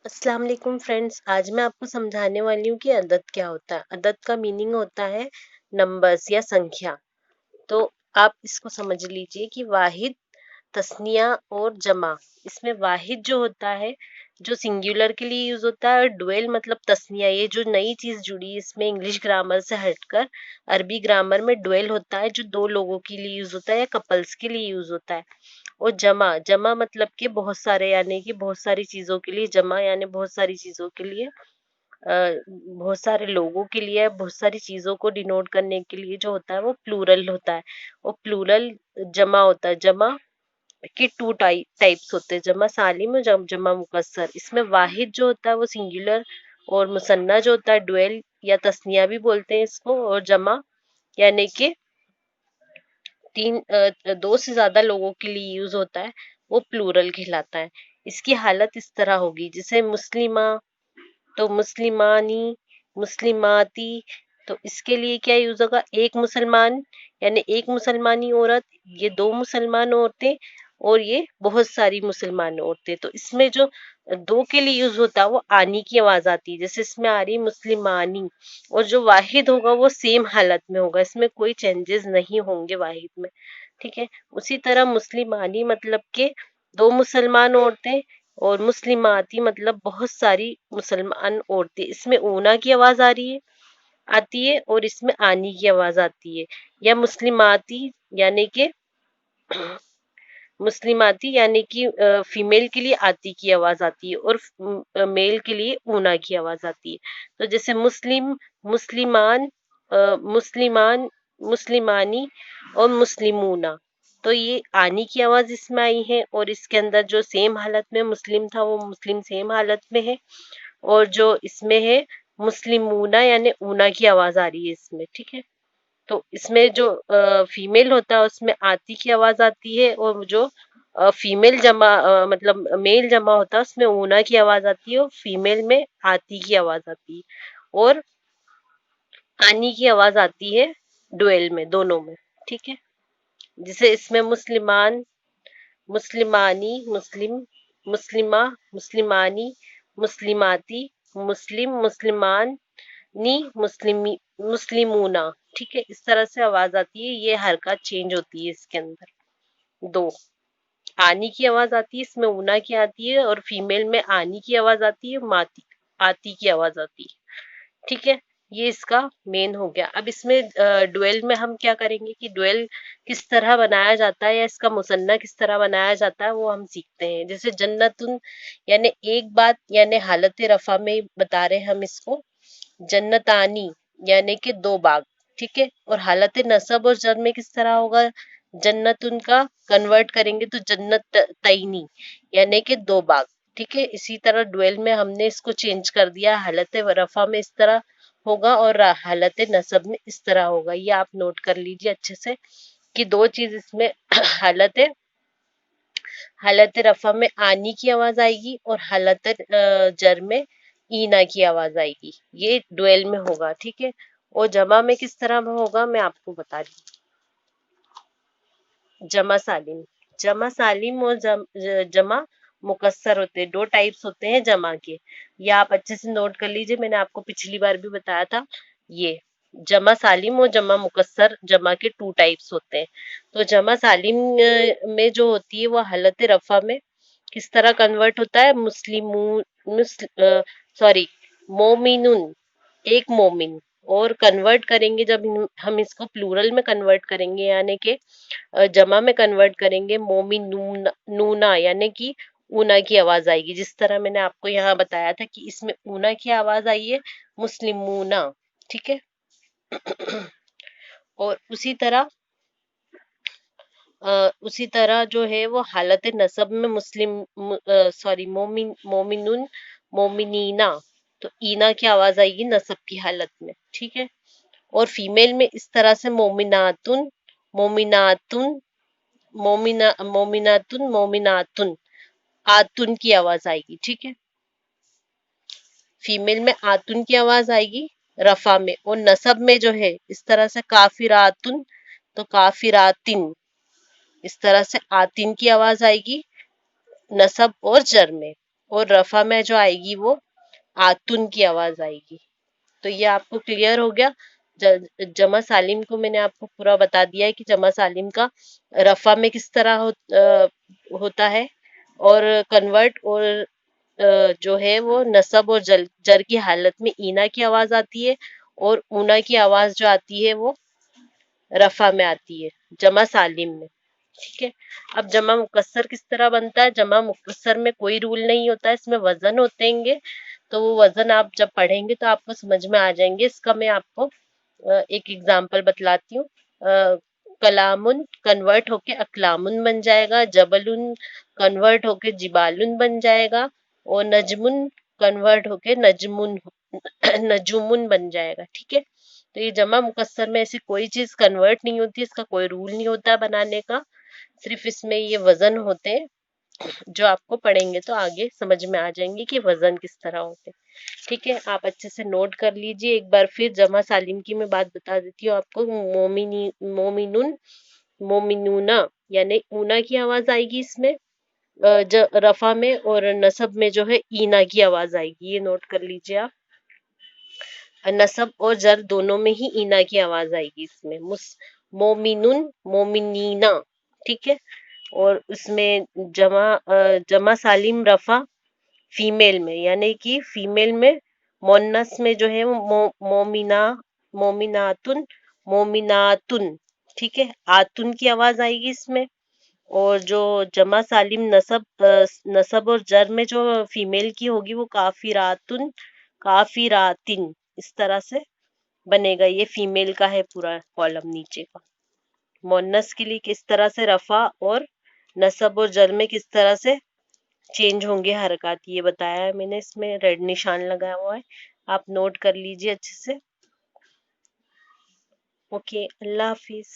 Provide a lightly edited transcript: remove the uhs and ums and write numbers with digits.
अस्सलाम वालेकुम फ्रेंड्स। आज मैं आपको समझाने वाली हूँ कि अदद क्या होता है। अदद का मीनिंग होता है नंबर्स या संख्या। तो आप इसको समझ लीजिए कि वाहिद, तस्निया और जमा। इसमें वाहिद जो होता है जो सिंगुलर के लिए यूज होता है, और डुएल मतलब तस्निया। ये जो नई चीज जुड़ी है इसमें इंग्लिश ग्रामर से हटकर अरबी ग्रामर में डुएल होता है जो दो लोगों के लिए यूज होता है या कपल्स के लिए यूज होता है। और जमा, जमा मतलब कि बहुत सारे, यानी कि बहुत सारी चीजों के लिए जमा, यानी बहुत सारी चीजों के लिए, बहुत सारे लोगों के लिए, बहुत सारी चीजों को डिनोट करने के लिए जो होता है वो प्लूरल होता है। और प्लूरल जमा होता है। जमा के टू टाइप्स होते हैं, जमा सालिम और जमा मुकस्सर। इसमें वाहिद जो होता है वो सिंगुलर, और मुसन्ना जो होता है डुएल या तस्निया भी बोलते हैं इसको, और जमा यानी कि दो से ज्यादा लोगों के लिए यूज होता है, वो प्लूरल कहलाता है। इसकी हालत इस तरह होगी, जैसे मुस्लिमा तो मुस्लिमानी, मुस्लिमाती। तो इसके लिए क्या यूज होगा, एक मुसलमान यानी एक मुसलमानी औरत, ये दो मुसलमान औरतें, और ये बहुत सारी मुसलमान औरतें। तो इसमें जो दो के लिए यूज होता है वो आनी की आवाज आती है, जैसे इसमें आ रही है मुस्लिमानी। और जो वाहिद होगा वो सेम हालत में होगा, इसमें कोई चेंजेस नहीं होंगे वाहिद में। ठीक है। उसी तरह मुस्लिमानी मतलब के दो मुसलमान औरतें, और मुस्लिमाती मतलब बहुत सारी मुसलमान औरतें। इसमें ऊना की आवाज आती है, और इसमें आनी की आवाज आती है। या मुस्लिमाती यानी कि मुस्लिमाती यानी कि फीमेल के लिए आती की आवाज आती है, और मेल के लिए ऊना की आवाज आती है। तो जैसे मुस्लिम, मुस्लिमान, मुस्लिमान, मुस्लिमानी और मुस्लिमूना। तो ये आनी की आवाज इसमें आई है, और इसके अंदर जो सेम हालत में मुस्लिम था वो मुस्लिम सेम हालत में है। और जो इसमें है मुस्लिमूना यानी ऊना की आवाज आ रही है इसमें। ठीक है। तो इसमें जो फीमेल होता है उसमें आती की आवाज आती है, और जो फीमेल जमा मतलब मेल जमा होता है उसमें ऊना की आवाज आती है, और फीमेल में आती की आवाज आती है, और आनी की आवाज आती है डुएल में, दोनों में। ठीक है। जिसे इसमें मुस्लिमान, मुस्लिमानी, मुस्लिम, मुस्लिमा, मुस्लिमानी, मुस्लिमाती, मुस्लिम, मुस्लिमान, नी, मुस्लिमी, मुस्लिमूना। ठीक है। इस तरह से आवाज आती है, ये हरकत चेंज होती है इसके अंदर। दो आनी की आवाज आती है, इसमें ऊना की आती है, और फीमेल में आनी की आवाज आती है, माती आती की आवाज आती है। ठीक है। ये इसका मेन हो गया। अब इसमें डुएल में हम क्या करेंगे कि डुएल किस तरह बनाया जाता है या इसका मुसन्ना किस तरह बनाया जाता है वो हम सीखते हैं। जैसे जन्नतुन यानी एक बात, यानी हालत रफा में बता रहे हैं हम इसको। जन्नतानी यानी कि दो बाग। ठीक है। और हालत नसब और जर में किस तरह होगा, जन्नत उनका कन्वर्ट करेंगे तो जन्नत तईनी यानी कि दो बाग। ठीक है। इसी तरह डुएल में हमने इसको चेंज कर दिया, हालत रफा में इस तरह होगा और हालत नसब में इस तरह होगा। ये आप नोट कर लीजिए अच्छे से कि दो चीज इसमें हालत रफा में आनी की आवाज आएगी, और हालत जर में ईना की आवाज आएगी। ये डुएल में होगा। ठीक है। और जमा में किस तरह में होगा मैं आपको बता रही हूँ। जमा सालिम, जमा सालिम और जमा मुकस्सर होते हैं। दो टाइप्स होते हैं जमा के। ये आप अच्छे से नोट कर लीजिए, मैंने आपको पिछली बार भी बताया था। ये जमा सालिम और जमा मुकस्सर जमा के टू टाइप्स होते हैं। तो जमा सालिम में जो होती है वो हालत रफा में किस तरह कन्वर्ट होता है, मुस्लिमून, सॉरी, मोमिनुन, एक मोमिन। और कन्वर्ट करेंगे जब हम इसको प्लूरल में कन्वर्ट करेंगे, यानी कि जमा में कन्वर्ट करेंगे, मोमिनून नूना यानी कि ऊना की आवाज आएगी। जिस तरह मैंने आपको यहाँ बताया था कि इसमें ऊना की आवाज आई है, मुस्लिमूना। ठीक है। और उसी तरह जो है वो हालत नसब में मुस्लिम, सॉरी, मोमिनुन, मोमिनीना। तो ईना की आवाज आएगी नसब की हालत में। ठीक है। और फीमेल में इस तरह से मोमिनातुन, मोमिनातुन, मोमिनातुन, मोमिनातुन, आतुन की आवाज आएगी। ठीक है। फीमेल में आतुन की आवाज आएगी रफा में, और नसब में जो है इस तरह से काफिरातुन, तो काफिरातिन, इस तरह से आतिन की आवाज आएगी नसब और जर में। और रफा में जो आएगी वो आतुन की आवाज आएगी। तो ये आपको क्लियर हो गया। जमा सालिम को मैंने आपको पूरा बता दिया है कि जमा सालिम का रफा में किस तरह होता है, और कन्वर्ट और जो है वो नसब और जर की हालत में ईना की आवाज आती है, और ऊना की आवाज जो आती है वो रफा में आती है, जमा सालिम में। ठीक है। अब जमा मुकस्सर किस तरह बनता है? जमा मुकस्सर में कोई रूल नहीं होता है, इसमें वजन होतेंगे। तो वो वजन आप जब पढ़ेंगे तो आपको समझ में आ जाएंगे। इसका मैं आपको एक एग्जाम्पल बतलाती हूँ। कलामुन कन्वर्ट होके अकलामुन बन जाएगा, जबलुन कन्वर्ट होके जिबालुन बन जाएगा, और नजमुन कन्वर्ट होके नजमुन नजुमुन बन जाएगा। ठीक है। तो ये जमा मुकस्सर में ऐसी कोई चीज कन्वर्ट नहीं होती, इसका कोई रूल नहीं होता बनाने का, सिर्फ इसमें ये वजन होते हैं, जो आपको पढ़ेंगे तो आगे समझ में आ जाएंगे कि वजन किस तरह होते हैं। ठीक है, आप अच्छे से नोट कर लीजिए। एक बार फिर जमा सालिम की मैं बात बता देती हूँ आपको। मोमिनुन, मोमिनूना, यानी ऊना की आवाज आएगी इसमें रफा में, और नसब में जो है ईना की आवाज आएगी। ये नोट कर लीजिए आप। नसब और जर दोनों में ही ईना की आवाज आएगी इसमें। मोमिनुन, मोमिनीना। ठीक है। और उसमें जमा सालिम रफा फीमेल में, यानी कि फीमेल में मोन्नस में जो है वो मोमिना, मोमिनातुन, मोमिनातुन। ठीक है। आतुन की आवाज आएगी इसमें। और जो जमा सालिम नसब और जर में जो फीमेल की होगी वो काफिरातुन, काफिरातिन, इस तरह से बनेगा। ये फीमेल का है पूरा कॉलम नीचे का। मोन्नस के लिए किस तरह से रफा और नसब और जर में किस तरह से चेंज होंगे हरकत, ये बताया है मैंने। इसमें रेड निशान लगाया हुआ है, आप नोट कर लीजिए अच्छे से। ओके, अल्लाह हाफिज।